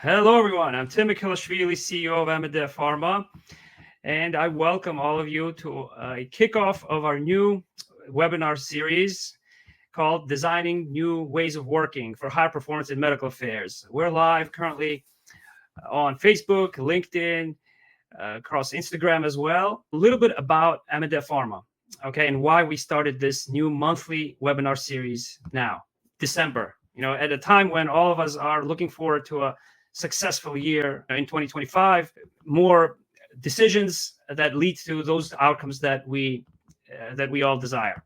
Hello, everyone. I'm Tim Mikhelashvili, CEO of Amedea Pharma, and I welcome all of you to a kickoff of our new webinar series called Designing New Ways of Working for High Performance in Medical Affairs. We're live currently on Facebook, LinkedIn, across Instagram as well. A little bit about Amedea Pharma, okay, and why we started this new monthly webinar series now, December. At a time when all of us are looking forward to a successful year in 2025, more decisions that lead to those outcomes that we all desire.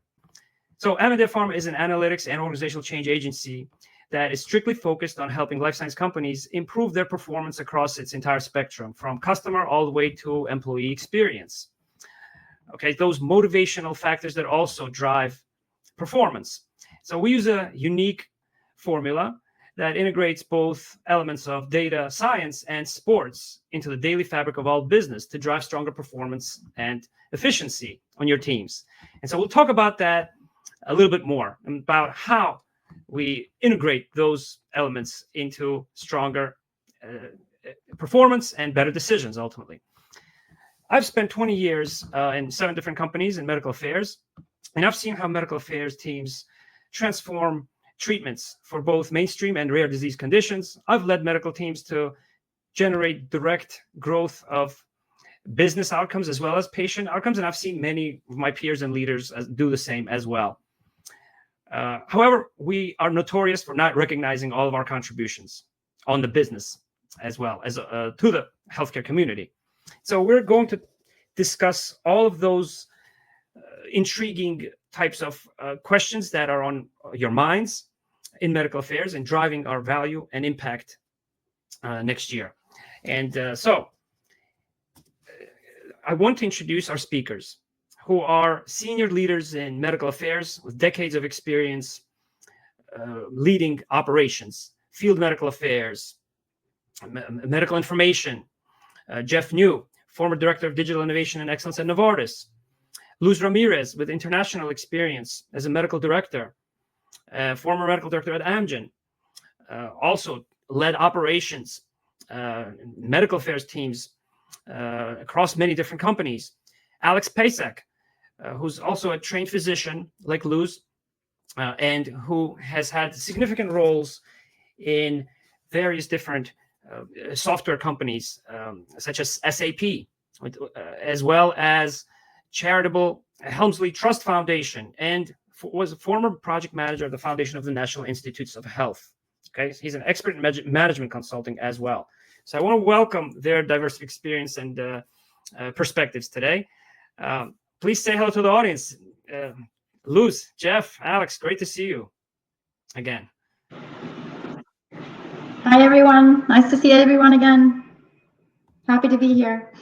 So Amedea Pharma is an analytics and organizational change agency that is strictly focused on helping life science companies improve their performance across its entire spectrum, from customer all the way to employee experience. Okay, those motivational factors that also drive performance. So we use a unique formula that integrates both elements of data science and sports into the daily fabric of all business to drive stronger performance and efficiency on your teams. And so we'll talk about that a little bit more, about how we integrate those elements into stronger performance and better decisions ultimately. I've spent 20 years in 7 different companies in medical affairs, and I've seen how medical affairs teams transform treatments for both mainstream and rare disease conditions. I've led medical teams to generate direct growth of business outcomes as well as patient outcomes, and I've seen many of my peers and leaders do the same as well. However, we are notorious for not recognizing all of our contributions on the business as well as to the healthcare community. So we're going to discuss all of those intriguing types of questions that are on your minds in medical affairs and driving our value and impact next year. And so I want to introduce our speakers, who are senior leaders in medical affairs with decades of experience leading operations, field medical affairs, medical information. Jeff New, former director of digital innovation and excellence at Novartis. Luz Ramirez, with international experience as a medical director, former medical director at Amgen, also led operations, medical affairs teams across many different companies. Alex Pasek, who's also a trained physician like Luz, and who has had significant roles in various different software companies, such as SAP, as well as charitable Helmsley Trust Foundation, and was a former project manager of the Foundation of the National Institutes of Health. Okay, so he's an expert in management consulting as well. So I want to welcome their diverse experience and perspectives today. Please say hello to the audience. Luz, Jeff, Alex, great to see you again. Hi, everyone. Nice to see everyone again. Happy to be here.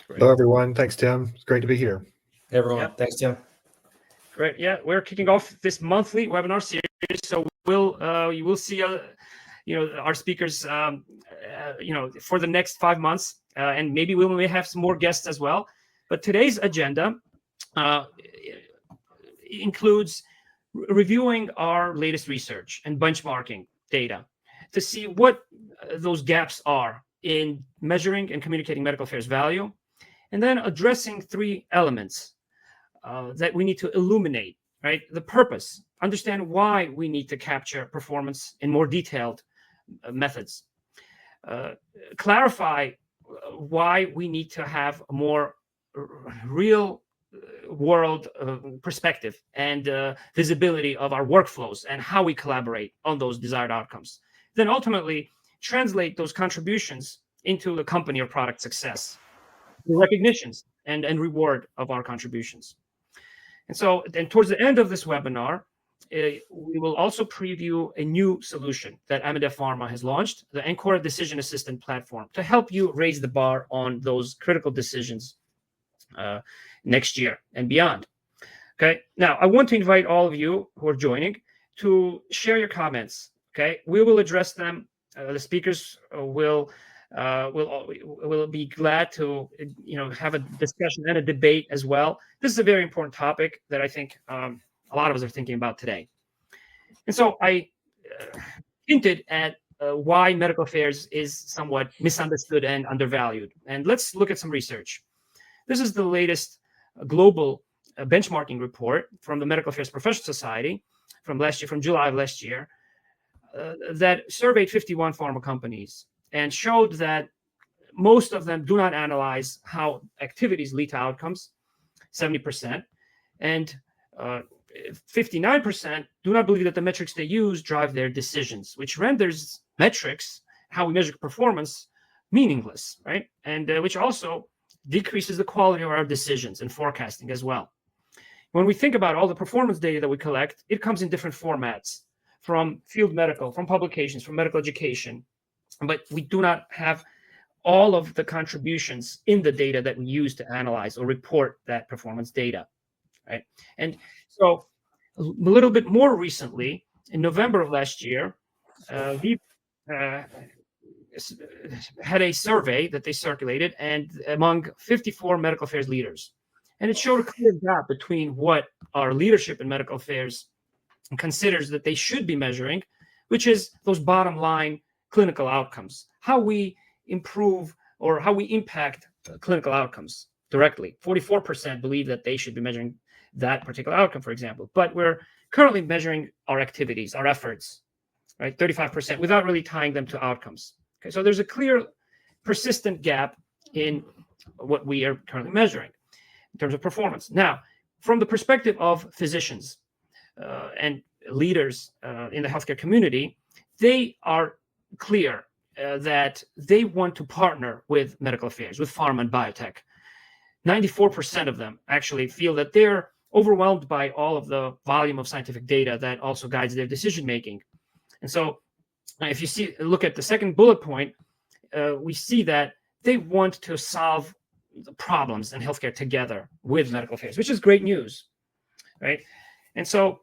Great. Hello, everyone. Thanks, Tim. It's great to be here. Hey, everyone. Yep. Thanks, Tim. Great. Yeah, we're kicking off this monthly webinar series, so you will see our speakers for the next 5 months, and maybe we may have some more guests as well. But today's agenda includes reviewing our latest research and benchmarking data to see what those gaps are in measuring and communicating medical affairs value, and then addressing 3 elements that we need to illuminate, right? The purpose, understand why we need to capture performance in more detailed methods, clarify why we need to have a more real world perspective and visibility of our workflows and how we collaborate on those desired outcomes. Then ultimately translate those contributions into the company or product success, the recognitions and reward of our contributions. And so then towards the end of this webinar, we will also preview a new solution that Amedea Pharma has launched, the ANCORA Decision Assistant platform, to help you raise the bar on those critical decisions next year and beyond. Okay, now I want to invite all of you who are joining to share your comments. Okay, we will address them. The speakers will be glad to have a discussion and a debate as well. This is a very important topic that I think a lot of us are thinking about today. And so I hinted at why medical affairs is somewhat misunderstood and undervalued. And let's look at some research. This is the latest global benchmarking report from the Medical Affairs Professional Society from last year, from July of last year, that surveyed 51 pharma companies and showed that most of them do not analyze how activities lead to outcomes, 70%, and 59% do not believe that the metrics they use drive their decisions, which renders metrics, how we measure performance, meaningless, right? And which also decreases the quality of our decisions and forecasting as well. When we think about all the performance data that we collect, it comes in different formats, from field medical, from publications, from medical education, but we do not have all of the contributions in the data that we use to analyze or report that performance data, right? And so a little bit more recently, in November of last year, we had a survey that they circulated and among 54 medical affairs leaders. And it showed a clear gap between what our leadership in medical affairs considers that they should be measuring, which is those bottom line clinical outcomes, how we improve or how we impact clinical outcomes directly. 44% believe that they should be measuring that particular outcome, for example. But we're currently measuring our activities, our efforts, right? 35% without really tying them to outcomes. Okay, so there's a clear, persistent gap in what we are currently measuring in terms of performance. Now, from the perspective of physicians and leaders in the healthcare community, they are clear that they want to partner with medical affairs, with pharma and biotech. 94% of them actually feel that they're overwhelmed by all of the volume of scientific data that also guides their decision making. And so if you look at the second bullet point, we see that they want to solve the problems in healthcare together with medical affairs, which is great news, right? And so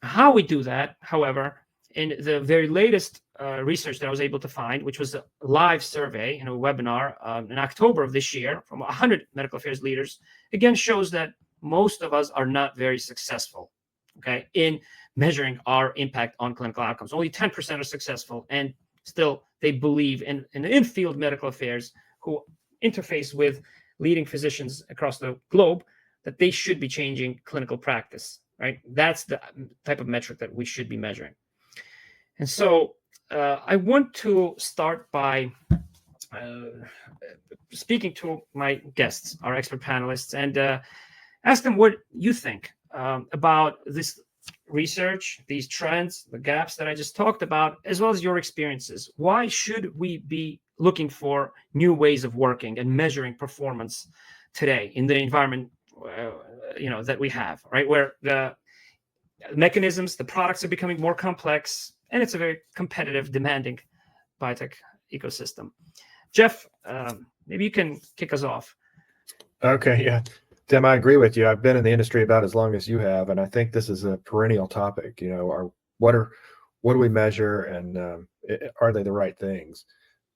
how we do that, however, in the very latest research that I was able to find, which was a live survey in a webinar in October of this year from 100 medical affairs leaders, again shows that most of us are not very successful, okay, in measuring our impact on clinical outcomes. Only 10% are successful, and still they believe in in-field medical affairs who interface with leading physicians across the globe that they should be changing clinical practice, right? That's the type of metric that we should be measuring. And so I want to start by speaking to my guests, our expert panelists, and ask them what you think about this research, these trends, the gaps that I just talked about, as well as your experiences. Why should we be looking for new ways of working and measuring performance today in the environment that we have, right? Where the mechanisms, the products are becoming more complex, and it's a very competitive, demanding biotech ecosystem. Jeff, maybe you can kick us off. Okay, yeah. Tim, I agree with you. I've been in the industry about as long as you have, and I think this is a perennial topic. What do we measure, and are they the right things?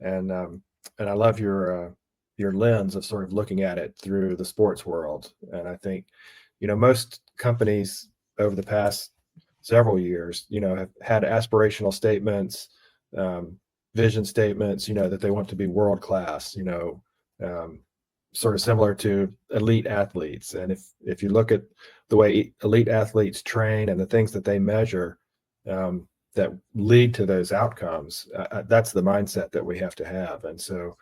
And I love your lens of sort of looking at it through the sports world. And I think, most companies over the past several years, have had aspirational statements, vision statements, that they want to be world class, sort of similar to elite athletes. And if you look at the way elite athletes train and the things that they measure that lead to those outcomes, that's the mindset that we have to have. And so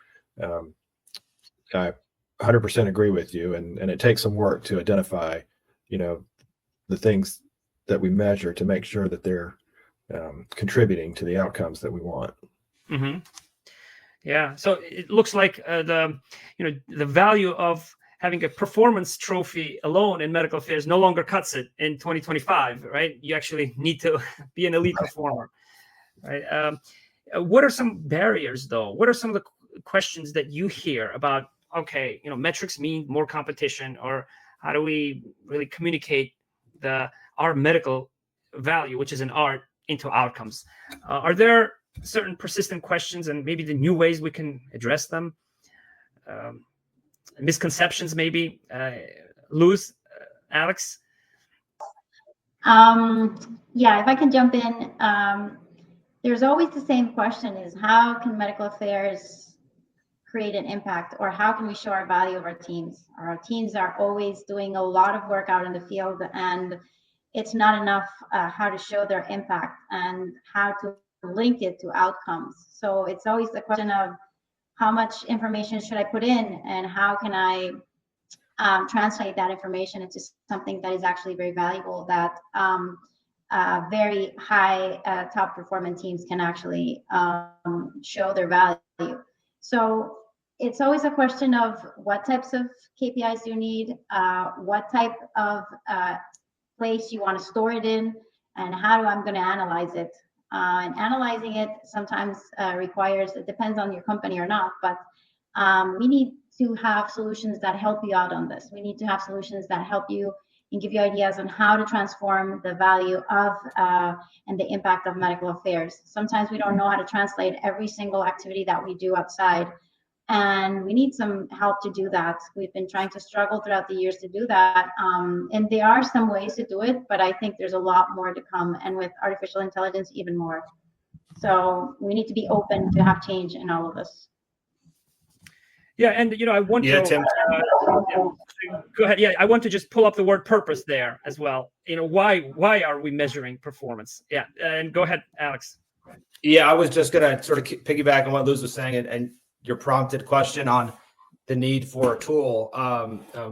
I 100% agree with you. And it takes some work to identify, the things that we measure to make sure that they're contributing to the outcomes that we want. Mm-hmm. Yeah. So it looks like the value of having a performance trophy alone in medical affairs no longer cuts it in 2025, right? You actually need to be an elite performer, right? What are some barriers, though? What are some of the questions that you hear about, okay, metrics mean more competition, or how do we really communicate our medical value, which is an art, into outcomes? Are there certain persistent questions and maybe the new ways we can address them? Misconceptions, maybe. Luz, Alex? Yeah, if I can jump in. there's always the same question: is how can medical affairs create an impact, or how can we show our value of our teams? Our teams are always doing a lot of work out in the field, and it's not enough how to show their impact and how to link it to outcomes. So it's always the question of how much information should I put in, and how can I translate that information into something that is actually very valuable, that very high top performing teams can actually show their value. So it's always a question of what types of KPIs you need, what type of place you want to store it in, and how I'm going to analyze it. And analyzing it sometimes requires, it depends on your company or not, but we need to have solutions that help you out on this. We need to have solutions that help you and give you ideas on how to transform the value of and the impact of medical affairs. Sometimes we don't know how to translate every single activity that we do outside, and we need some help to do that. We've been trying to struggle throughout the years to do that, and there are some ways to do it, but I think there's a lot more to come, and with artificial intelligence, even more. So we need to be open to have change in all of this. Yeah, and I want to Tim. go ahead. Yeah, I want to just pull up the word purpose there as well. Why are we measuring performance? Yeah, and go ahead, Alex. Yeah, I was just gonna sort of piggyback on what Luz was saying, and your prompted question on the need for a tool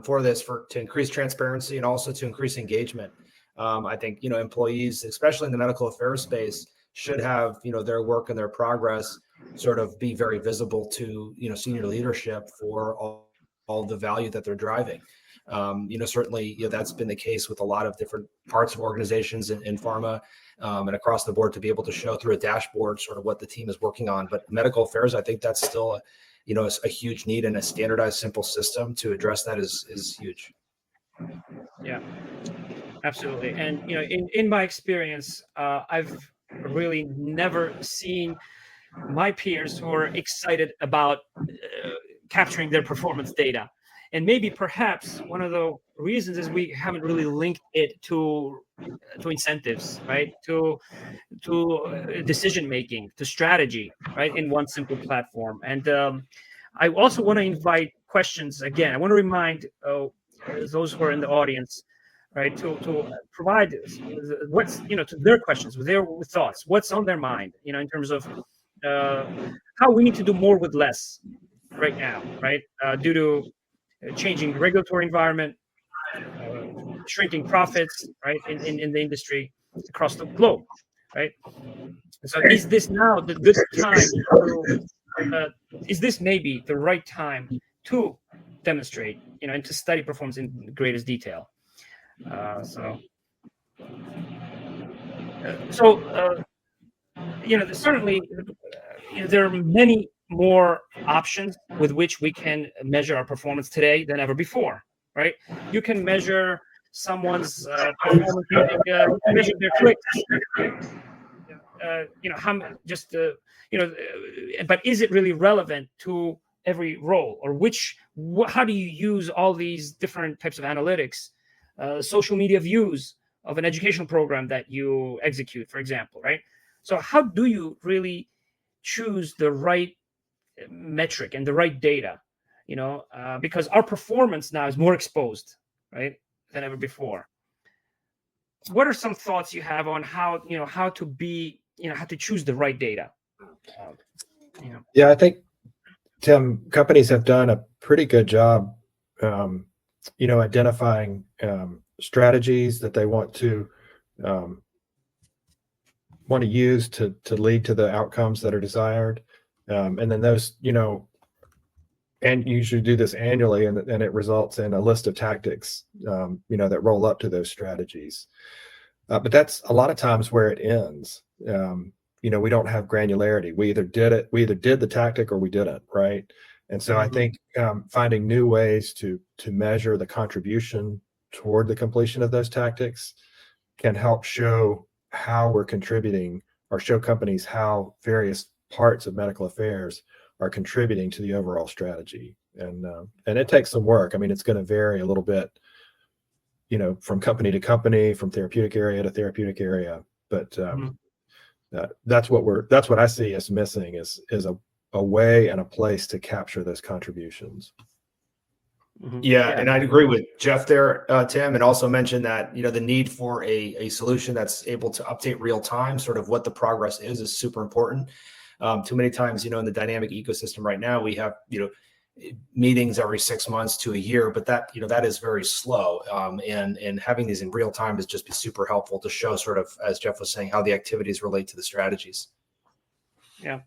for this, to increase transparency and also to increase engagement. I think employees, especially in the medical affairs space, should have their work and their progress sort of be very visible to senior leadership for all the value that they're driving. Certainly that's been the case with a lot of different parts of organizations in pharma and across the board, to be able to show through a dashboard sort of what the team is working on. But medical affairs, I think that's still a huge need, and a standardized, simple system to address that is huge. Yeah, absolutely. And in my experience, I've really never seen my peers who are excited about capturing their performance data. And maybe perhaps one of the reasons is we haven't really linked it to incentives, right? To decision making, to strategy, right? In one simple platform. And I also want to invite questions again. I want to remind those who are in the audience, right, to provide what's to their questions, with their thoughts, what's on their mind, in terms of how we need to do more with less right now, right? Due to changing regulatory environment, shrinking profits, right, in the industry across the globe, right? So is this now the good time is this maybe the right time to demonstrate, and to study performance in the greatest detail? Certainly there are many more options with which we can measure our performance today than ever before, right? You can measure someone's performance using measure their clicks. But is it really relevant to every role, or how do you use all these different types of analytics, social media views of an educational program that you execute, for example, right? So how do you really choose the right metric and the right data, because our performance now is more exposed, right, than ever before. What are some thoughts you have on how to choose the right data? Yeah, I think, Tim, companies have done a pretty good job, identifying strategies that they want to use to lead to the outcomes that are desired. And then those, and you usually do this annually, and it results in a list of tactics, that roll up to those strategies. But that's a lot of times where it ends. We don't have granularity. We either did the tactic or we didn't, right? And so I think finding new ways to measure the contribution toward the completion of those tactics can help show how we're contributing, or show companies how various parts of medical affairs are contributing to the overall strategy. And it takes some work. I mean, it's going to vary a little bit, from company to company, from therapeutic area to therapeutic area. But That's what I see as missing is a way and a place to capture those contributions. Mhm. Yeah, and I'd agree with Jeff there, Tim, and also mention that the need for a solution that's able to update real time, sort of what the progress is super important. Too many times, in the dynamic ecosystem right now, we have meetings every 6 months to a year, but that is very slow. And having these in real time is just super helpful to show sort of, as Jeff was saying, how the activities relate to the strategies. Yeah.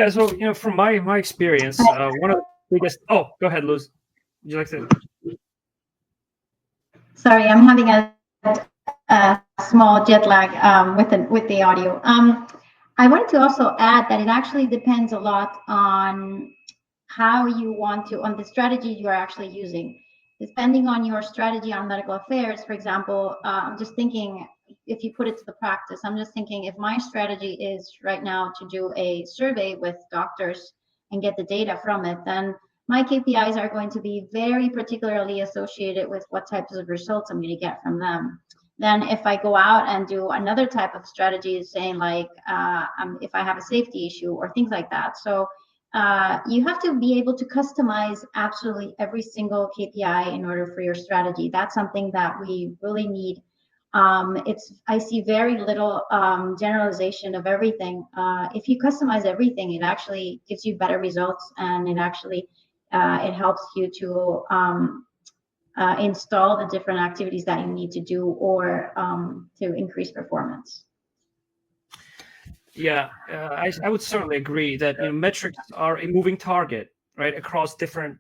So from my experience, one of the biggest. Oh, go ahead, Luz. Would you like to? Sorry, I'm having a small jet lag with the audio. I wanted to also add that it actually depends a lot on how you want to, on the strategy you are actually using. Depending on your strategy on medical affairs, for example, I'm just thinking, if you put it to the practice, I'm just thinking if my strategy is right now to do a survey with doctors and get the data from it, then my KPIs are going to be very particularly associated with what types of results I'm going to get from them. Then if I go out and do another type of strategy, saying like if I have a safety issue or things like that. So you have to be able to customize absolutely every single KPI in order for your strategy. That's something that we really need. I see very little generalization of everything. If you customize everything, it actually gives you better results, and it helps you to install the different activities that you need to do or to increase performance. Yeah, I would certainly agree that metrics are a moving target, right, across different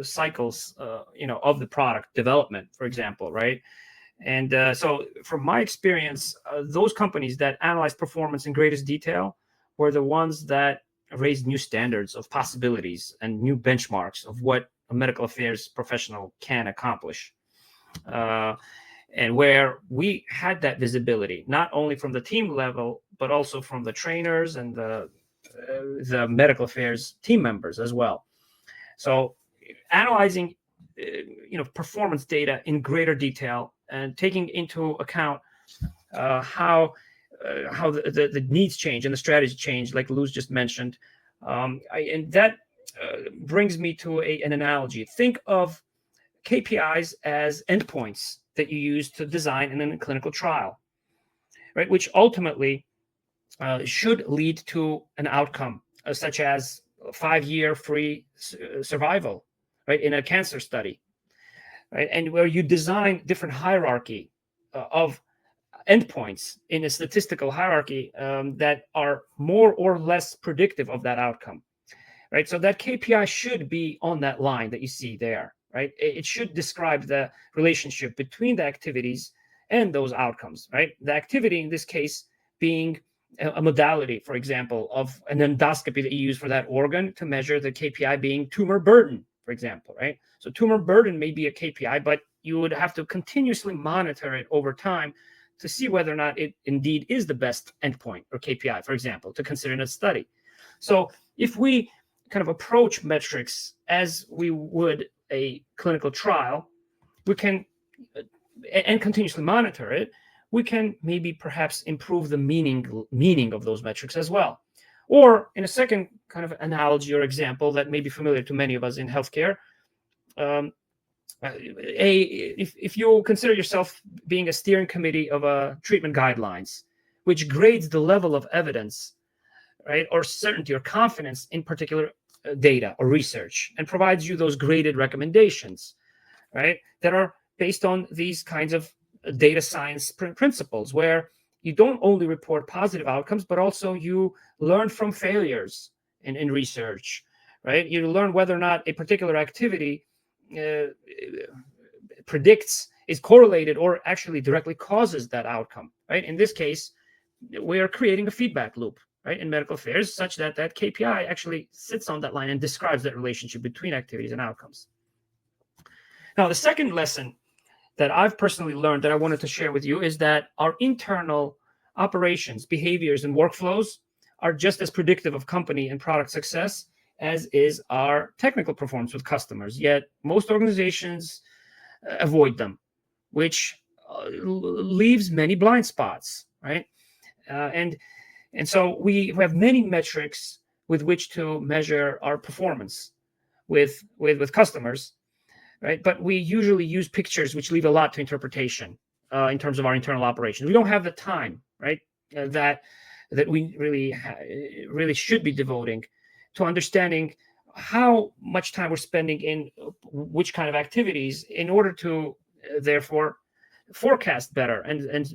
cycles, of the product development, for example, right? And so, from my experience, those companies that analyze performance in greatest detail were the ones that raised new standards of possibilities and new benchmarks of what a medical affairs professional can accomplish. And where we had that visibility, not only from the team level, but also from the trainers and the medical affairs team members as well. So analyzing, performance data in greater detail and taking into account how the needs change and the strategy change, like Luz just mentioned. And that brings me to an analogy. Think of KPIs as endpoints that you use to design in a clinical trial, right? Which ultimately should lead to an outcome, such as 5-year free survival, right, in a cancer study, right? And where you design different hierarchy of endpoints in a statistical hierarchy that are more or less predictive of that outcome, right? So that KPI should be on that line that you see there, right? It should describe the relationship between the activities and those outcomes, right? The activity in this case being a modality, for example, of an endoscopy that you use for that organ to measure the KPI being tumor burden, for example, right? So tumor burden may be a KPI, but you would have to continuously monitor it over time to see whether or not it indeed is the best endpoint or KPI, for example, to consider in a study. So if we kind of approach metrics as we would a clinical trial, we can, and continuously monitor it, we can maybe perhaps improve the meaning of those metrics as well. Or in a second kind of analogy or example that may be familiar to many of us in healthcare, if you consider yourself being a steering committee of a treatment guidelines, which grades the level of evidence, right, or certainty or confidence in particular data or research, and provides you those graded recommendations, right, that are based on these kinds of data science principles, where you don't only report positive outcomes, but also you learn from failures in research, right? You learn whether or not a particular activity predicts, is correlated, or actually directly causes that outcome, right? In this case, we are creating a feedback loop, right, in medical affairs, such that that KPI actually sits on that line and describes that relationship between activities and outcomes. Now, the second lesson that I've personally learned that I wanted to share with you is that our internal operations, behaviors, and workflows are just as predictive of company and product success as is our technical performance with customers. Yet most organizations avoid them, which leaves many blind spots, right? And so we have many metrics with which to measure our performance with customers, right? But we usually use pictures, which leave a lot to interpretation in terms of our internal operations. We don't have the time, right? That we really should be devoting to understanding how much time we're spending in which kind of activities in order to therefore forecast better and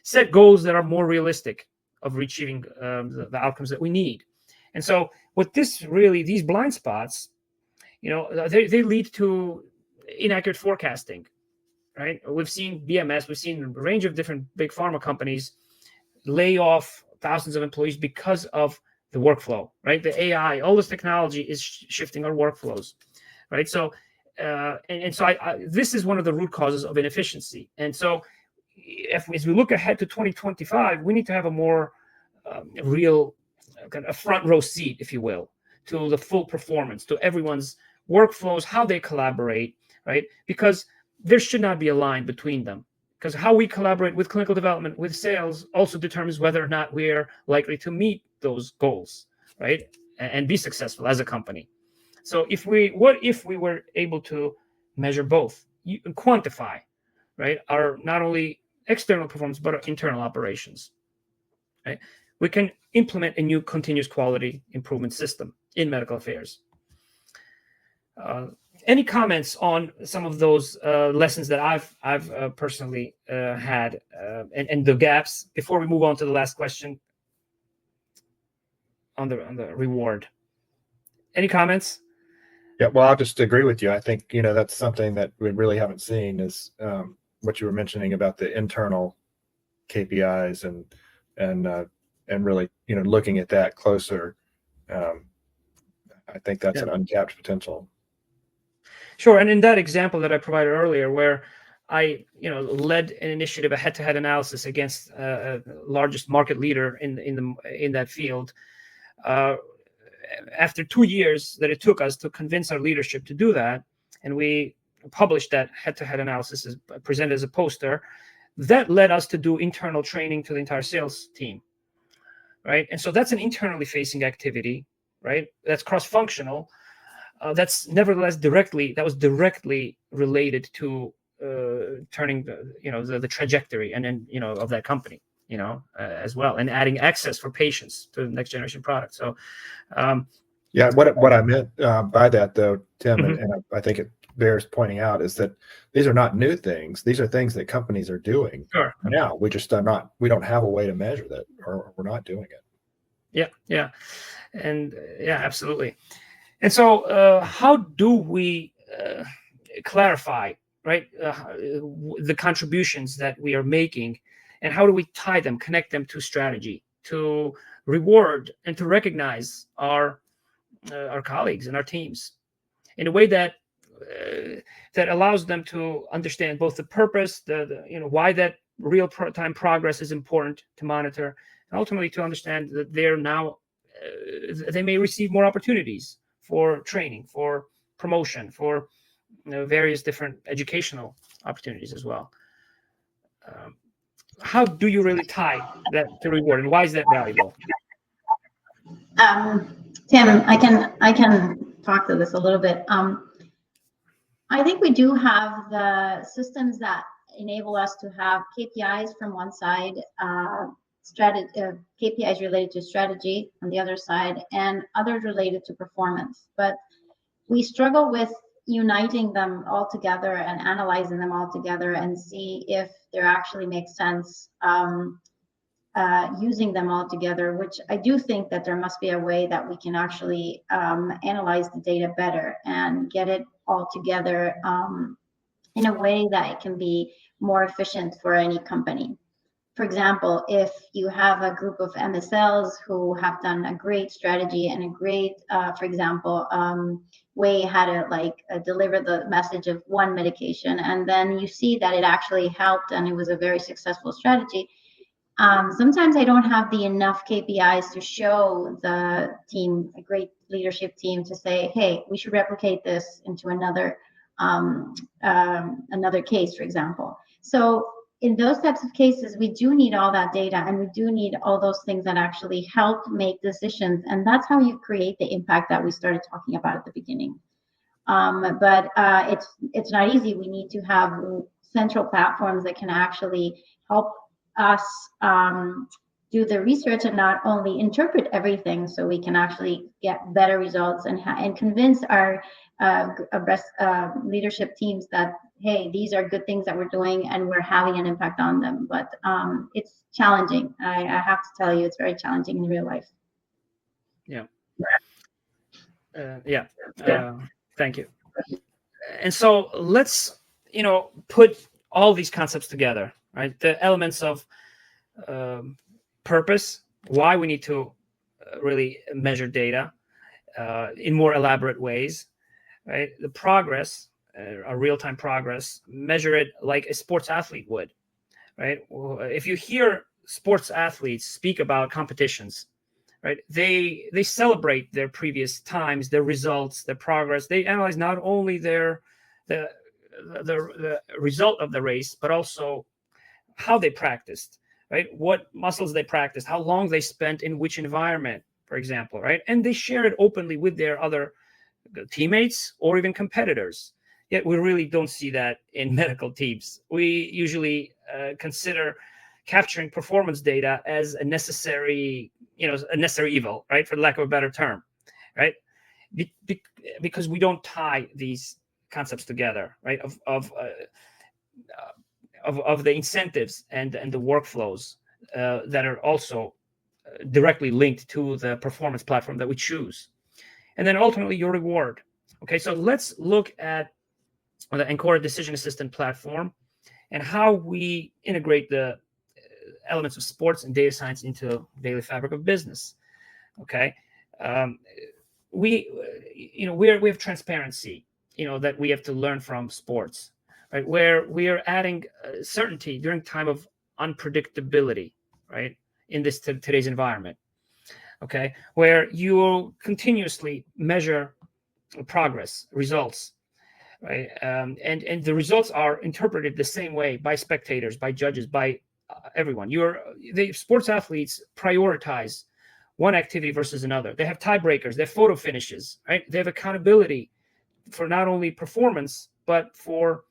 set goals that are more realistic of achieving the outcomes that we need. And so what these blind spots, they lead to inaccurate forecasting, right? We've seen BMS, we've seen a range of different big pharma companies lay off thousands of employees because of the workflow, right? The AI, all this technology is shifting our workflows, right? So, this is one of the root causes of inefficiency. And so, as we look ahead to 2025, we need to have a more real kind of front row seat, if you will, to the full performance, to everyone's workflows, how they collaborate, right? Because there should not be a line between them. Because how we collaborate with clinical development, with sales, also determines whether or not we're likely to meet those goals, right? And be successful as a company. So what if we were able to measure both, quantify, right? Our not only external performance, but our internal operations, right? We can implement a new continuous quality improvement system in medical affairs. Any comments on some of those lessons that I've personally had and the gaps before we move on to the last question on the reward? Any comments? Yeah, well, I'll just agree with you. I think, that's something that we really haven't seen is what you were mentioning about the internal KPIs and really, looking at that closer. I think that's an untapped potential. Sure. And in that example that I provided earlier, where I, led an initiative, a head-to-head analysis against largest market leader in that field, after 2 years that it took us to convince our leadership to do that, and we published that head-to-head analysis presented as a poster, that led us to do internal training to the entire sales team, right? And so that's an internally facing activity, right? That's cross-functional. That's nevertheless directly related to turning the trajectory and then of that company as well, and adding access for patients to the next generation product. So what I meant by that though, Tim, Mm-hmm. and I think it bears pointing out, is that these are not new things. These are things that companies are doing now. We just we don't have a way to measure that, or we're not doing it. Yeah, and absolutely. And so, how do we clarify, right, the contributions that we are making, and how do we tie them, connect them to strategy, to reward, and to recognize our colleagues and our teams in a way that allows them to understand both the purpose, the why that real-time progress is important to monitor, and ultimately to understand that they're now they may receive more opportunities for training, for promotion, for various different educational opportunities as well. How do you really tie that to reward, and why is that valuable? Tim, I can talk to this a little bit. I think we do have the systems that enable us to have KPIs from one side, KPIs related to strategy on the other side, and others related to performance. But we struggle with uniting them all together and analyzing them all together and see if there actually makes sense using them all together, which I do think that there must be a way that we can actually analyze the data better and get it all together in a way that it can be more efficient for any company. For example, if you have a group of MSLs who have done a great strategy and a great, for example, way how to deliver the message of one medication, and then you see that it actually helped and it was a very successful strategy. Sometimes I don't have enough KPIs to show the team, a great leadership team, to say, hey, we should replicate this into another case, for example. So in those types of cases, we do need all that data, and we do need all those things that actually help make decisions. And that's how you create the impact that we started talking about at the beginning. But it's not easy. We need to have central platforms that can actually help us do the research and not only interpret everything, so we can actually get better results and convince our leadership teams that, hey, these are good things that we're doing and we're having an impact on them. But it's challenging. I have to tell you, it's very challenging in real life. Yeah. Thank you. And so let's, put all these concepts together, right? The elements of purpose, why we need to really measure data in more elaborate ways, right? The progress, a real-time progress, measure it like a sports athlete would, right? If you hear sports athletes speak about competitions, right, they celebrate their previous times, their results, their progress. They analyze not only the result of the race, but also how they practiced, right? What muscles they practiced, how long they spent in which environment, for example, right? And they share it openly with their other teammates or even competitors. Yet we really don't see that in medical teams. We usually consider capturing performance data as a necessary evil, right? For lack of a better term, right? Because we don't tie these concepts together, right? Of the incentives and the workflows that are also directly linked to the performance platform that we choose. And then ultimately your reward. Okay, so let's look at the ANCORA Decision Assistant platform and how we integrate the elements of sports and data science into daily fabric of business. Okay, we have transparency, that we have to learn from sports, right? Where we are adding certainty during time of unpredictability, right? In this today's environment, okay, where you will continuously measure progress, results, right? And the results are interpreted the same way by spectators, by judges, by everyone. The sports athletes prioritize one activity versus another. They have tiebreakers, they have photo finishes, right? They have accountability for not only performance, but for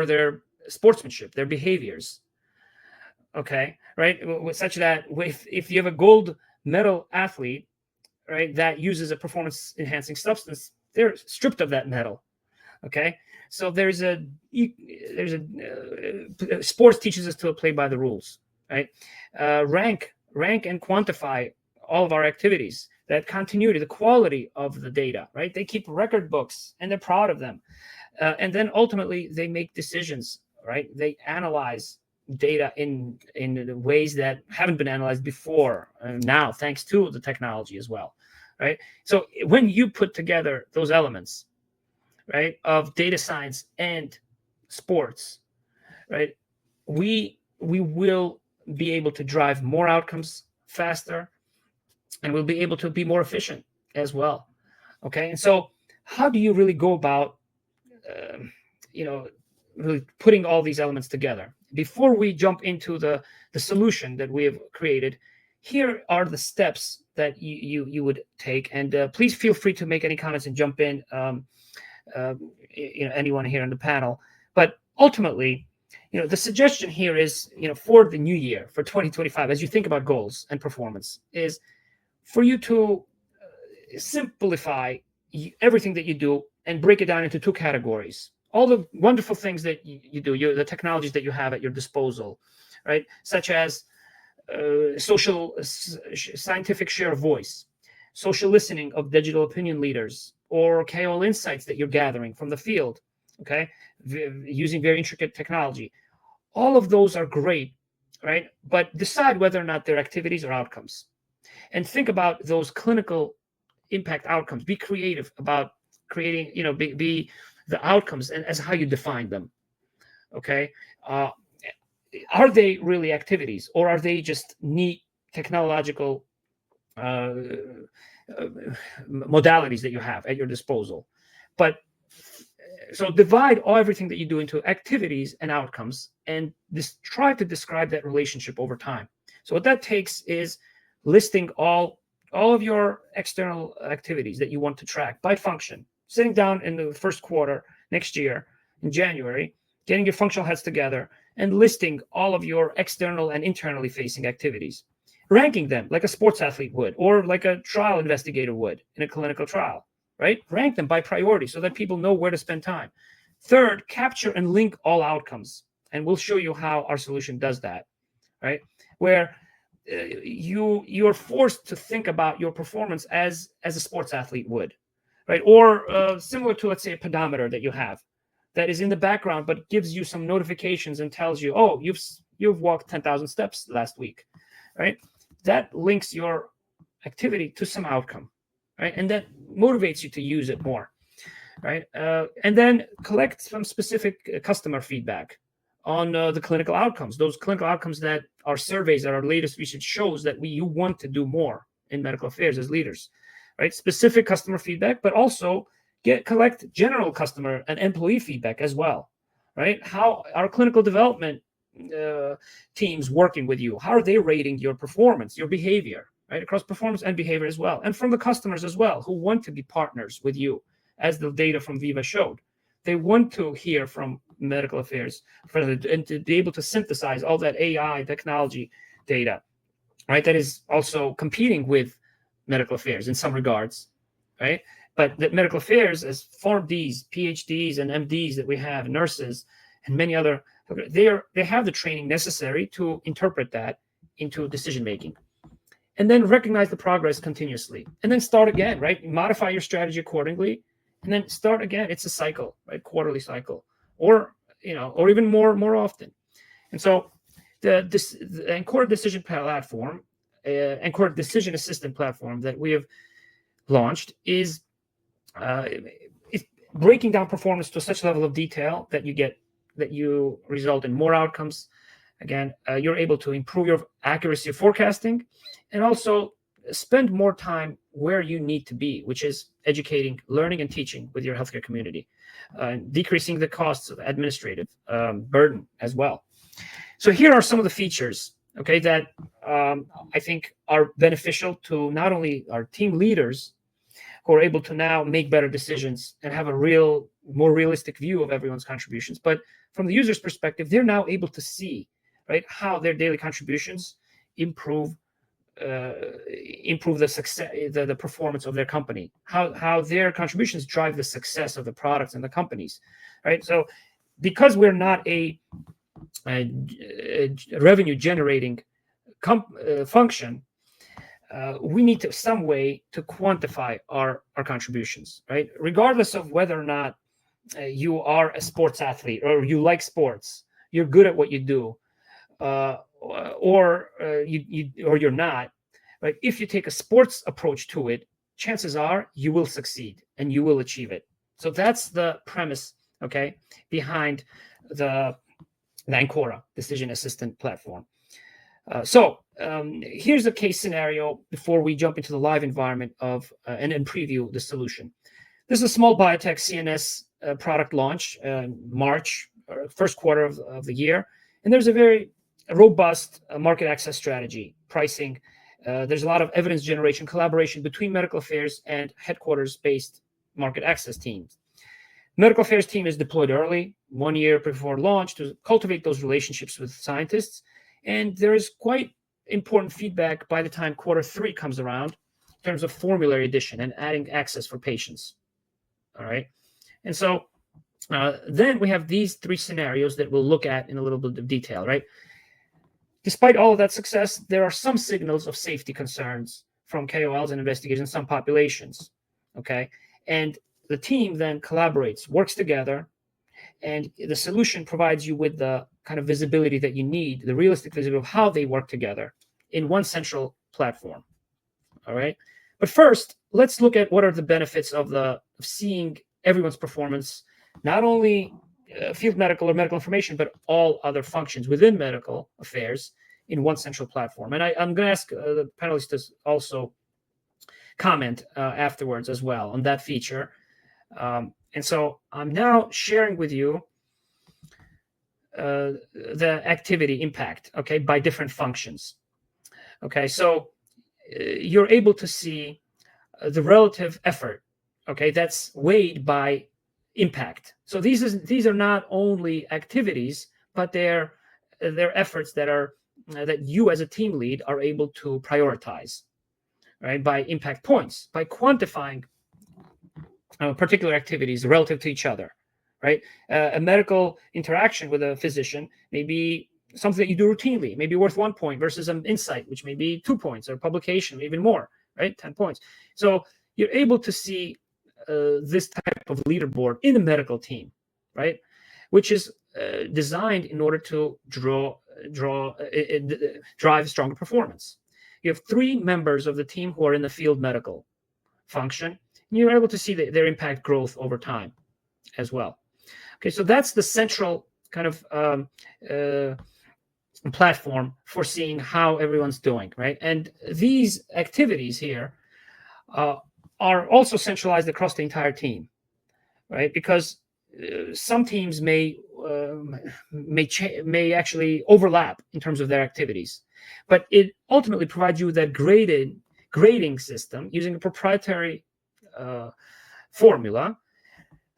their sportsmanship, their behaviors. Okay, right? Such that if you have a gold medal athlete, right, that uses a performance enhancing substance, they're stripped of that medal. Okay, so there's a sports teaches us to play by the rules, right? Rank and quantify all of our activities, that continuity, the quality of the data, right? They keep record books and they're proud of them. And then ultimately they make decisions, right? They analyze data in ways that haven't been analyzed before. Now, thanks to the technology as well, right? So when you put together those elements, right, of data science and sports, right, we will be able to drive more outcomes faster, and we'll be able to be more efficient as well. Okay, and so how do you really go about really putting all these elements together? Before we jump into the solution that we have created, here are the steps that you would take. And please feel free to make any comments and jump in, anyone here on the panel. But ultimately, the suggestion here is, for the new year, for 2025, as you think about goals and performance, is for you to simplify everything that you do and break it down into two categories. All the wonderful things that you do, the technologies that you have at your disposal, right? Such as scientific share of voice, social listening of digital opinion leaders, or KOL insights that you're gathering from the field, okay, using very intricate technology. All of those are great, right? But decide whether or not they're activities or outcomes. And think about those clinical impact outcomes. Be creative about creating, be the outcomes and as how you define them. Okay. Are they really activities, or are they just neat technological modalities that you have at your disposal? But So divide everything that you do into activities and outcomes, and try to describe that relationship over time. So what that takes is listing all of your external activities that you want to track by function, sitting down in the first quarter next year in January, getting your functional heads together and listing all of your external and internally facing activities, ranking them like a sports athlete would, or like a trial investigator would in a clinical trial, right? Rank them by priority so that people know where to spend time. Third, capture and link all outcomes. And we'll show you how our solution does that, right? Where you're forced to think about your performance as a sports athlete would, right? Or similar to, let's say, a pedometer that you have that is in the background, but gives you some notifications and tells you, oh, you've walked 10,000 steps last week, right? That links your activity to some outcome, right? And that motivates you to use it more, right? And then collect some specific customer feedback on the clinical outcomes, those clinical outcomes that our surveys, that our latest research shows that you want to do more in medical affairs as leaders, right? Specific customer feedback, but also collect general customer and employee feedback as well, right? How are clinical development teams working with you? How are they rating your performance, your behavior, right? Across performance and behavior as well. And from the customers as well, who want to be partners with you, as the data from Viva showed. They want to hear from medical affairs and to be able to synthesize all that AI technology data, right? That is also competing with medical affairs in some regards, right? But the medical affairs, as PharmDs, PhDs, and MDs that we have, nurses, and many other, they have the training necessary to interpret that into decision making. And then recognize the progress continuously. And then start again, right? Modify your strategy accordingly. And then start again. It's a cycle, right? Quarterly cycle, or even more often. And so the ANCORA decision platform, ANCORA decision assistant platform that we have launched is breaking down performance to such level of detail that you result in more outcomes. Again, you're able to improve your accuracy of forecasting, and also spend more time where you need to be, which is educating, learning, and teaching with your healthcare community, decreasing the costs of administrative burden as well. So here are some of the features, okay, that I think are beneficial to not only our team leaders, who are able to now make better decisions and have a more realistic view of everyone's contributions, but from the user's perspective, they're now able to see, right, how their daily contributions improve the success, the performance of their company, how their contributions drive the success of the products and the companies, right? So because we're not a revenue generating function, we need some way to quantify our contributions, right? Regardless of whether or not you are a sports athlete, or you like sports, you're good at what you do, or you're not, right? If you take a sports approach to it, chances are you will succeed and you will achieve it. So that's the premise, okay, behind the ANCORA decision assistant platform. So here's a case scenario before we jump into the live environment and then preview the solution. This is a small biotech CNS product launch, March, first quarter of the year. And there's a very robust market access strategy, pricing. There's a lot of evidence generation, collaboration between medical affairs and headquarters-based market access teams. Medical affairs team is deployed early, 1 year before launch, to cultivate those relationships with scientists. And there is quite important feedback by the time quarter 3 comes around in terms of formulary addition and adding access for patients. All right. And so then we have these 3 scenarios that we'll look at in a little bit of detail, right? Despite all of that success, there are some signals of safety concerns from KOLs and investigators in some populations, okay? And the team then collaborates, works together, and the solution provides you with the kind of visibility that you need, the realistic visibility of how they work together in one central platform, all right? But first, let's look at what are the benefits of seeing everyone's performance, not only field medical or medical information, but all other functions within medical affairs in one central platform. And I'm going to ask the panelists to also comment afterwards as well on that feature. And so I'm now sharing with you the activity impact, okay, by different functions. Okay, so you're able to see the relative effort, okay, that's weighed by impact. So these are not only activities, but they're efforts that are that you as a team lead are able to prioritize, right, by impact points, by quantifying particular activities relative to each other, right? A medical interaction with a physician may be something that you do routinely, maybe worth 1 point versus an insight, which may be 2 points, or publication, even more, right? 10 points. So you're able to see this type of leaderboard in a medical team, right? Which is designed in order to drive stronger performance. You have 3 members of the team who are in the field medical function. You're able to see their impact growth over time as well. Okay, so that's the central kind of platform for seeing how everyone's doing, right? And these activities here are also centralized across the entire team, right? Because some teams may actually overlap in terms of their activities, but it ultimately provides you with that grading system using a proprietary formula,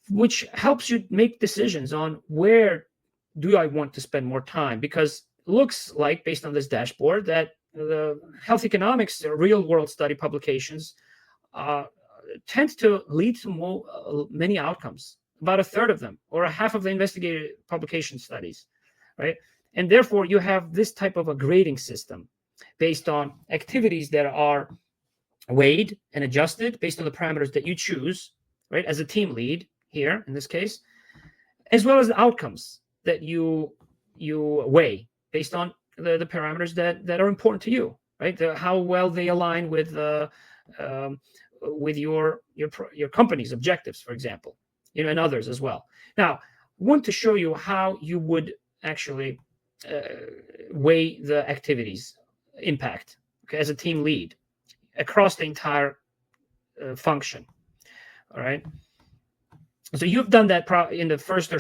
which helps you make decisions on where do I want to spend more time, because it looks like, based on this dashboard, that the health economics real world study publications tend to lead to many outcomes, about a third of them, or a half of the investigated publication studies, right? And therefore you have this type of a grading system based on activities that are weighed and adjusted based on the parameters that you choose, right, as a team lead here in this case, as well as the outcomes that you weigh based on the parameters that are important to you, right? How well they align with your company's objectives, for example, and others as well. Now, I want to show you how you would actually weigh the activities impact, okay, as a team lead across the entire function. All right. So you've done that in the first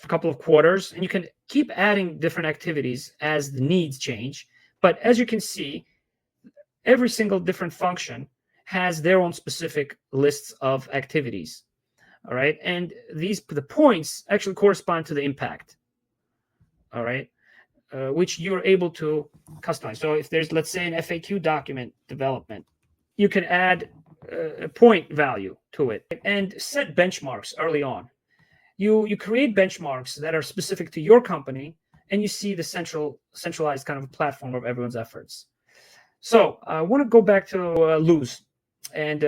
couple of quarters, and you can keep adding different activities as the needs change. But as you can see, every single different function has their own specific lists of activities. All right. And the points actually correspond to the impact. All right. Which you're able to customize. So if there's, let's say, an FAQ document development, you can add a point value to it and set benchmarks early on. You create benchmarks that are specific to your company, and you see the centralized kind of platform of everyone's efforts. So I want to go back to Luz and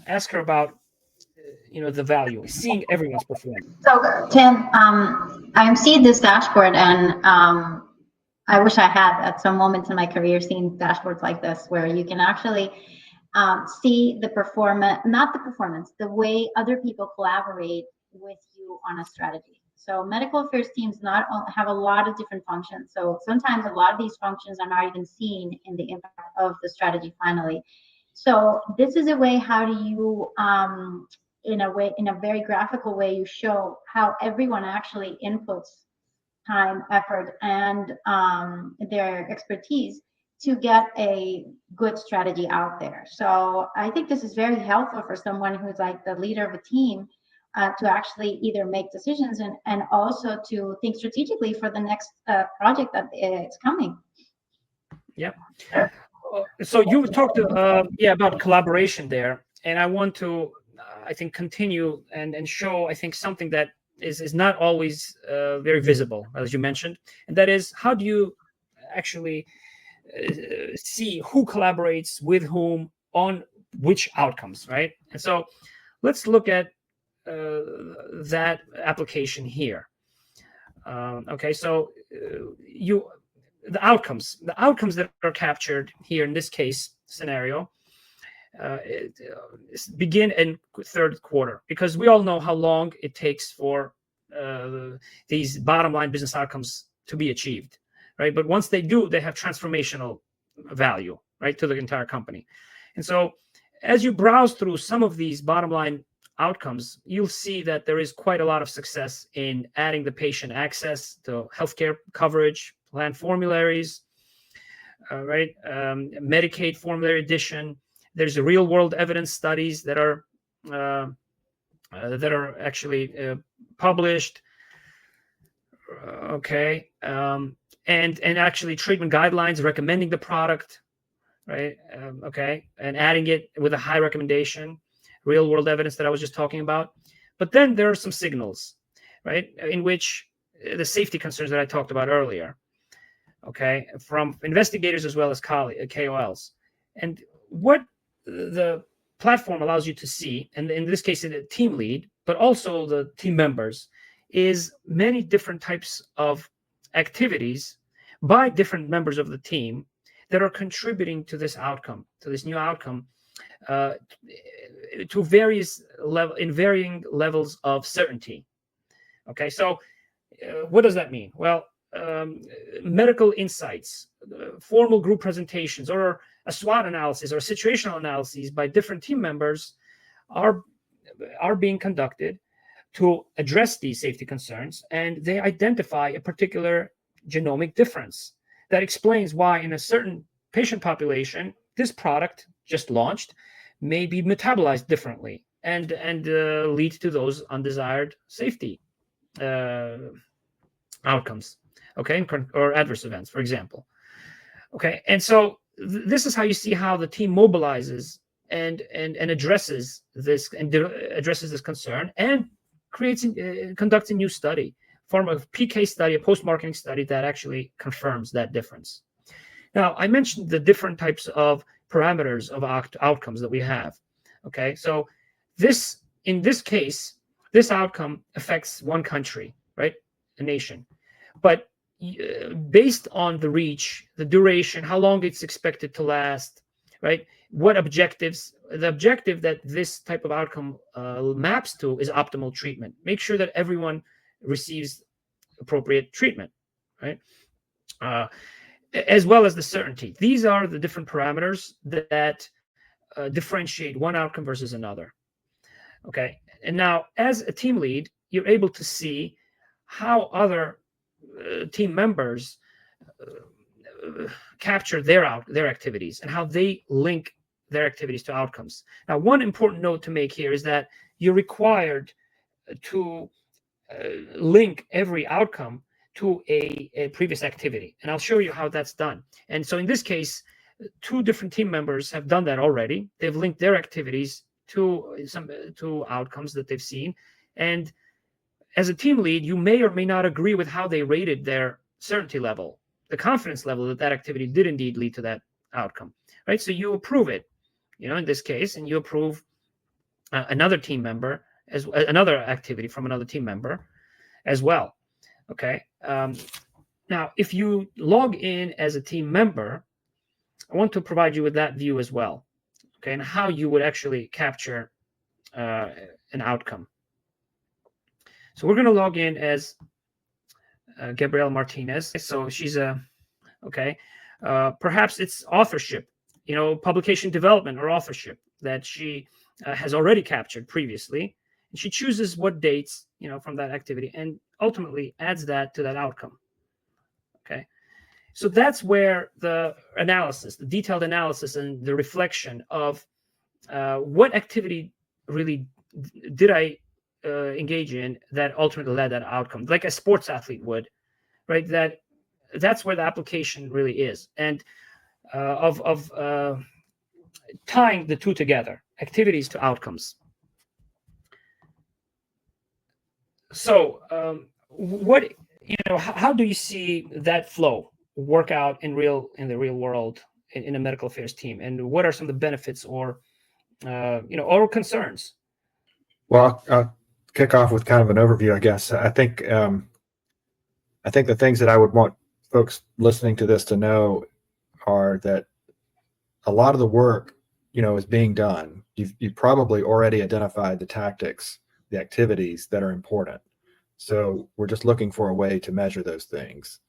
ask her about the value, seeing everyone's performance. So Tim, I'm seeing this dashboard, and I wish I had at some moments in my career seen dashboards like this, where you can actually see the the way other people collaborate with you on a strategy. So medical affairs teams have a lot of different functions. So sometimes a lot of these functions are not even seen in the impact of the strategy finally. So this is a way, how do you, in a very graphical way, you show how everyone actually inputs time, effort, and their expertise to get a good strategy out there. So I think this is very helpful for someone who's like the leader of a team to actually either make decisions and also to think strategically for the next project that is coming. Yeah. So you talked about collaboration there, and I want to, I think, continue and show, I think, something that is not always very visible, as you mentioned, and that is, how do you actually see who collaborates with whom on which outcomes, right? And so let's look at that application here. Okay, so the outcomes that are captured here in this case scenario begin in third quarter, because we all know how long it takes for these bottom line business outcomes to be achieved, right? But once they do, they have transformational value, right, to the entire company. And so as you browse through some of these bottom line outcomes, you'll see that there is quite a lot of success in adding the patient access to healthcare coverage, plan formularies, right? Medicaid formulary addition. There's real world evidence studies that are actually published. Okay, and actually treatment guidelines recommending the product, right? Okay, and adding it with a high recommendation, real world evidence that I was just talking about. But then there are some signals, right, in which the safety concerns that I talked about earlier, okay, from investigators as well as KOLs. And what the platform allows you to see, and in this case, the team lead, but also the team members, is many different types of activities by different members of the team that are contributing to this outcome, to this new outcome, to varying levels of certainty. Okay, so what does that mean? Well, medical insights, formal group presentations, or a SWOT analysis or situational analyses by different team members are being conducted to address these safety concerns, and they identify a particular genomic difference that explains why in a certain patient population this product just launched may be metabolized differently and lead to those undesired safety outcomes, okay, or adverse events, for example. Okay, and so this is how you see how the team mobilizes and addresses this concern, and conducts a new study, form of PK study, a post-marketing study that actually confirms that difference. Now, I mentioned the different types of parameters of outcomes that we have. Okay, so in this case, this outcome affects one country, right, a nation, but based on the reach, the duration, how long it's expected to last, right, what objectives, the objective that this type of outcome maps to is optimal treatment. Make sure that everyone receives appropriate treatment, right? As well as the certainty. These are the different parameters that differentiate one outcome versus another. Okay, and now as a team lead, you're able to see how other team members capture their activities and how they link their activities to outcomes. Now, one important note to make here is that you're required to link every outcome to a previous activity, and I'll show you how that's done. And so in this case, two different team members have done that already. They've linked their activities to outcomes that they've seen, and as a team lead, you may or may not agree with how they rated their certainty level, the confidence level that that activity did indeed lead to that outcome, right? So you approve it, in this case, and you approve another team member as another activity from another team member as well. Okay. Now, if you log in as a team member, I want to provide you with that view as well. Okay, and how you would actually capture an outcome. So we're going to log in as Gabrielle Martinez. So she's perhaps it's authorship, publication development or authorship that she has already captured previously. And she chooses what dates, from that activity, and ultimately adds that to that outcome. Okay. So that's where the analysis, the detailed analysis and the reflection of what activity really did I engage in that ultimately led that outcome, like a sports athlete would, right? That's where the application really is, and of tying the two together, activities to outcomes. So how do you see that flow work out in the real world in a medical affairs team, and what are some of the benefits or concerns? Well, I'll kick off with kind of an overview, I guess. I think the things that I would want folks listening to this to know are that a lot of the work, is being done. You've probably already identified the tactics, the activities that are important. So we're just looking for a way to measure those things.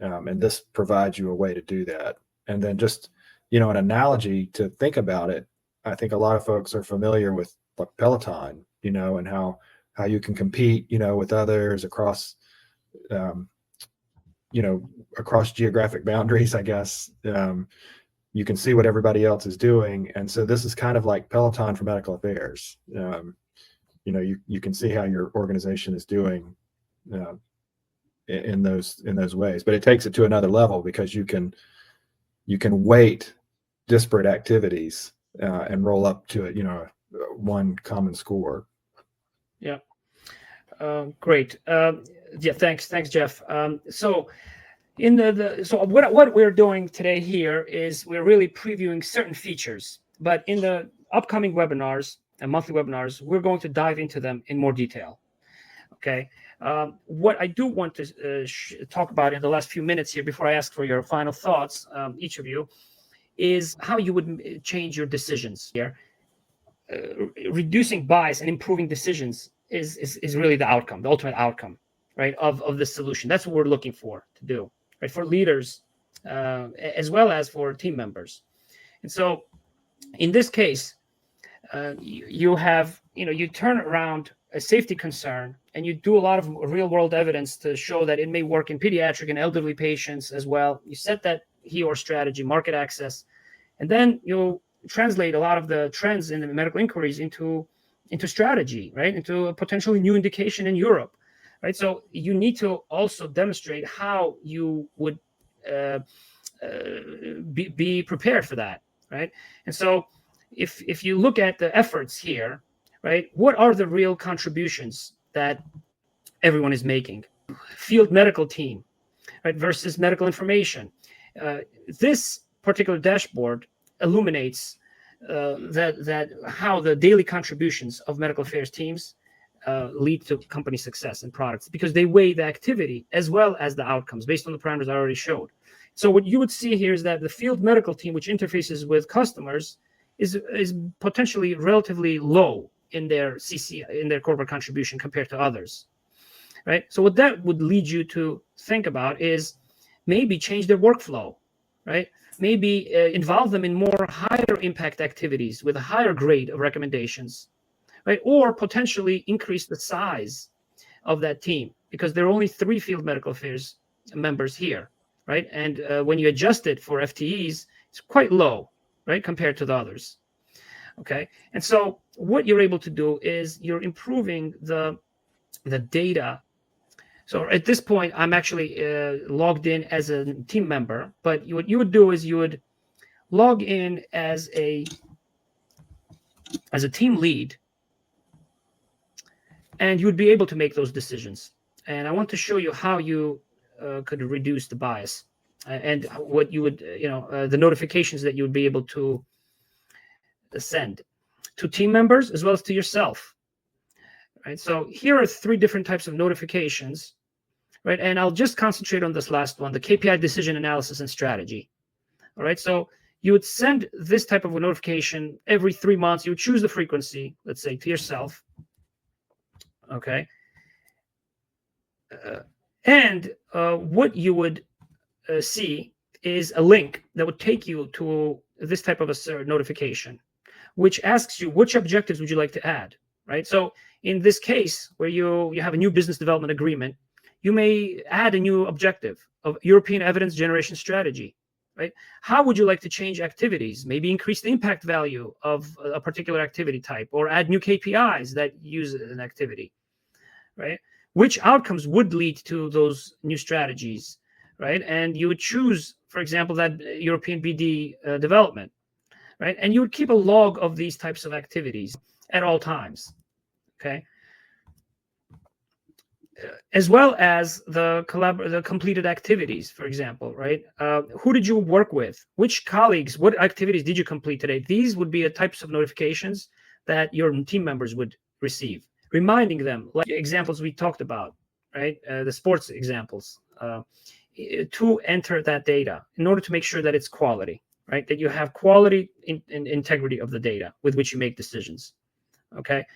And this provides you a way to do that. And then just, an analogy to think about it. I think a lot of folks are familiar with like Peloton, and how you can compete, with others across, across geographic boundaries, I guess. You can see what everybody else is doing. And so this is kind of like Peloton for medical affairs. You can see how your organization is doing in those ways, but it takes it to another level because you can weight disparate activities and roll up to it, one common score. Yeah. Great. Yeah. Thanks, Jeff. So what we're doing today here is we're really previewing certain features, but in the upcoming webinars and monthly webinars, we're going to dive into them in more detail. Okay. What I do want to talk about in the last few minutes here before I ask for your final thoughts, each of you, is how you would change your decisions here. Reducing bias and improving decisions is really the outcome, the ultimate outcome, right, of the solution. That's what we're looking for to do, right, for leaders as well as for team members. And so in this case, you turn around a safety concern and you do a lot of real world evidence to show that it may work in pediatric and elderly patients as well. You set that he or strategy, market access, and then you translate a lot of the trends in the medical inquiries into strategy, right? Into a potentially new indication in Europe, right? So you need to also demonstrate how you would be prepared for that, right? And so if you look at the efforts here, right, what are the real contributions that everyone is making? Field medical team, right, versus medical information. This particular dashboard illuminates that how the daily contributions of medical affairs teams lead to company success and products, because they weigh the activity as well as the outcomes based on the parameters I already showed. So what you would see here is that the field medical team, which interfaces with customers, is potentially relatively low in their CC, in their corporate contribution compared to others, right? So what that would lead you to think about is maybe change their workflow, right? Maybe involve them in more higher impact activities with a higher grade of recommendations, right? Or potentially increase the size of that team, because there are only 3 field medical affairs members here, right? And when you adjust it for FTEs, it's quite low, right, compared to the others. Okay, and so what you're able to do is you're improving the data. So at this point, I'm actually logged in as a team member, but what you would do is you would log in as a team lead, and you would be able to make those decisions. And I want to show you how you could reduce the bias and what you would, the notifications that you would be able to send to team members as well as to yourself. Right. So here are 3 different types of notifications. Right. And I'll just concentrate on this last one, the KPI decision analysis and strategy. All right. So you would send this type of a notification every 3 months. You would choose the frequency, let's say, to yourself. Okay. And what you would see is a link that would take you to this type of a notification, which asks you which objectives would you like to add, right? So in this case, where you have a new business development agreement, you may add a new objective of European evidence generation strategy, right? How would you like to change activities? Maybe increase the impact value of a particular activity type, or add new KPIs that use an activity, right? Which outcomes would lead to those new strategies, right? And you would choose, for example, that European BD development, right? And you would keep a log of these types of activities at all times, okay? As well as the completed activities, for example, right? Who did you work with? Which colleagues? What activities did you complete today? These would be the types of notifications that your team members would receive, reminding them, like examples we talked about, right? The sports examples, to enter that data in order to make sure that it's quality, right? That you have quality and integrity of the data with which you make decisions, okay?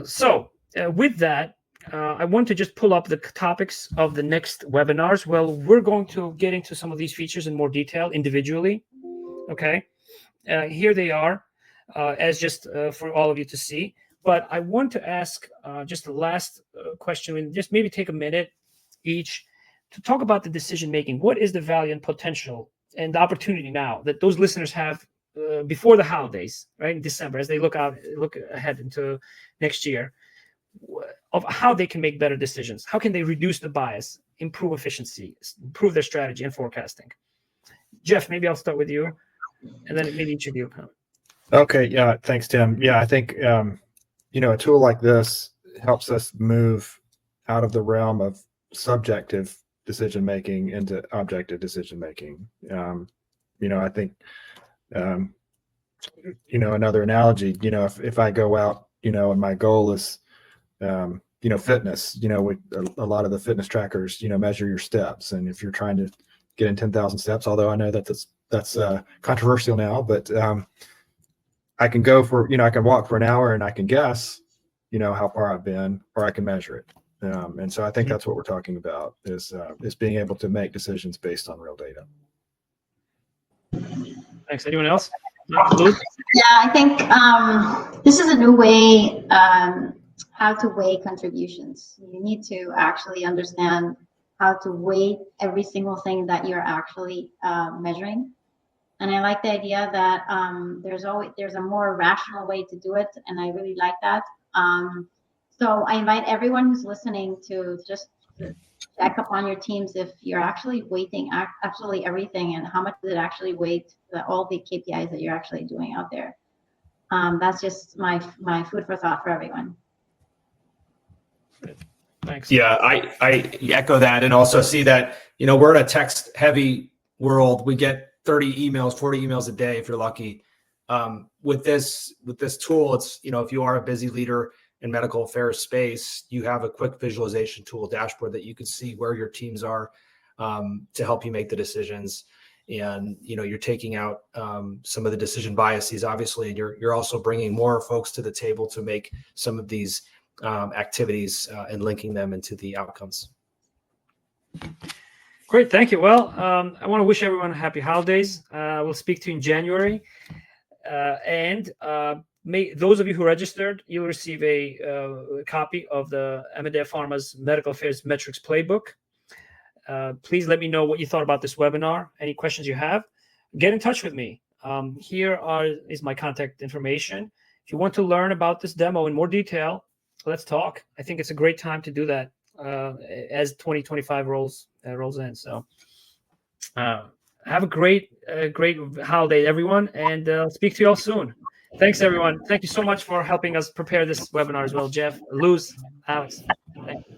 So with that, I want to just pull up the topics of the next webinars. Well, we're going to get into some of these features in more detail individually, okay? Here they are, as just for all of you to see. But I want to ask just the last question, and just maybe take a minute each to talk about the decision making. What is the value and potential and the opportunity now that those listeners have before the holidays, right, in December, as they look ahead into next year, of how they can make better decisions? How can they reduce the bias, improve efficiency, improve their strategy and forecasting? Jeff, maybe I'll start with you, and then maybe each of you. Okay. Yeah. Thanks, Tim. Yeah, I think a tool like this helps us move out of the realm of subjective decision making into objective decision making. I think another analogy. If I go out, and my goal is fitness. With a lot of the fitness trackers, measure your steps, and if you're trying to get in 10,000 steps, although I know that's controversial now, but I can go for, I can walk for an hour and I can guess, how far I've been, or I can measure it. And so I think that's what we're talking about is being able to make decisions based on real data. Thanks. Anyone else? Luz? Yeah, I think this is a new way how to weigh contributions. You need to actually understand how to weigh every single thing that you're actually measuring. And I like the idea that there's a more rational way to do it, and I really like that. So I invite everyone who's listening to just check up on your teams if you're actually weighting absolutely everything, and how much does it actually weight all the KPIs that you're actually doing out there. That's just my food for thought for everyone. Thanks. Yeah, I echo that, and also see that, we're in a text heavy world. We get 30 emails, 40 emails a day if you're lucky. With this tool, it's, if you are a busy leader in medical affairs space, you have a quick visualization tool dashboard that you can see where your teams are to help you make the decisions. And, you're taking out some of the decision biases, obviously, and you're also bringing more folks to the table to make some of these activities and linking them into the outcomes. Great, thank you. Well, I want to wish everyone happy holidays. We'll speak to you in January. And those of you who registered, you'll receive a copy of the Amedea Pharma's Medical Affairs Metrics Playbook. Please let me know what you thought about this webinar. Any questions you have, get in touch with me. Here is my contact information. If you want to learn about this demo in more detail, let's talk. I think it's a great time to do that as 2025 rolls in. So have a great holiday, everyone, and I'll speak to you all soon. Thanks, everyone. Thank you so much for helping us prepare this webinar as well, Jeff, Luz, Alex. Thank you.